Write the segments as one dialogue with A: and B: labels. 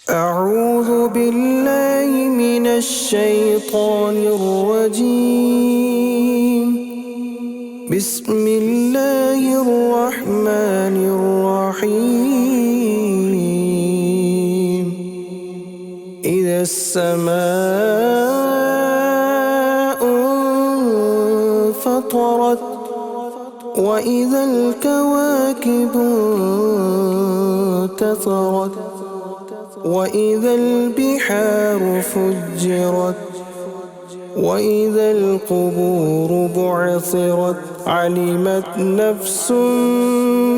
A: أعوذ بالله من الشيطان الرجيم. بسم الله الرحمن الرحيم. إذا السماء انفطرت وإذا الكواكب انتثرت وإذا البحار فجرت وإذا القبور بعثرت علمت نفس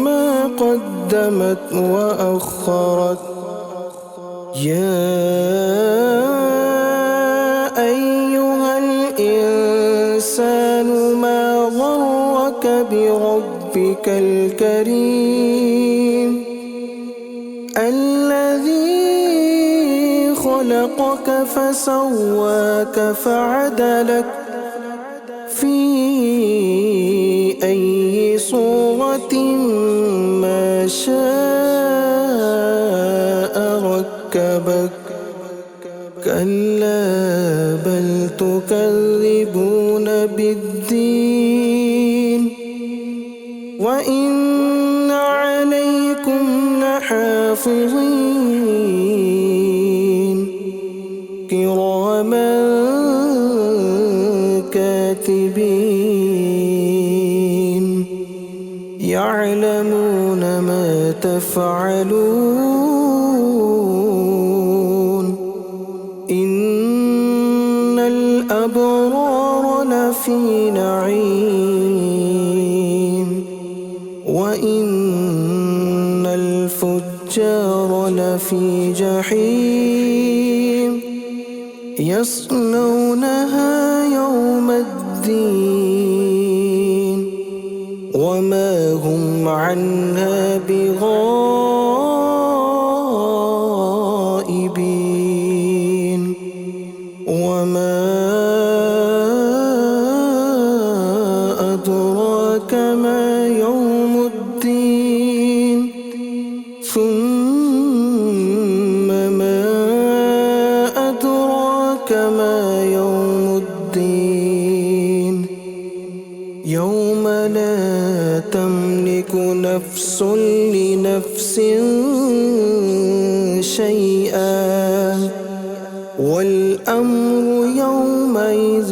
A: ما قدمت وأخرت. يا أيها الإنسان ما غرك بربك الكريم الذي خلقك فسواك فعدلك في أي صورة ما شاء ركبك. كلا بل تكذبون بالدين وإن عليكم لحافظين كراما كاتبين يعلمون ما تفعلون. إن الأبرار لفي نعيم وإن الفجار لفي جحيم يصلونها يوم الدين وما هم عنها بغائبين. وما أدراك ما يوم الدين ثم ما أدراك ما يوم الدين يوم لا تملك نفس لنفس شيئا والأمر يومئذ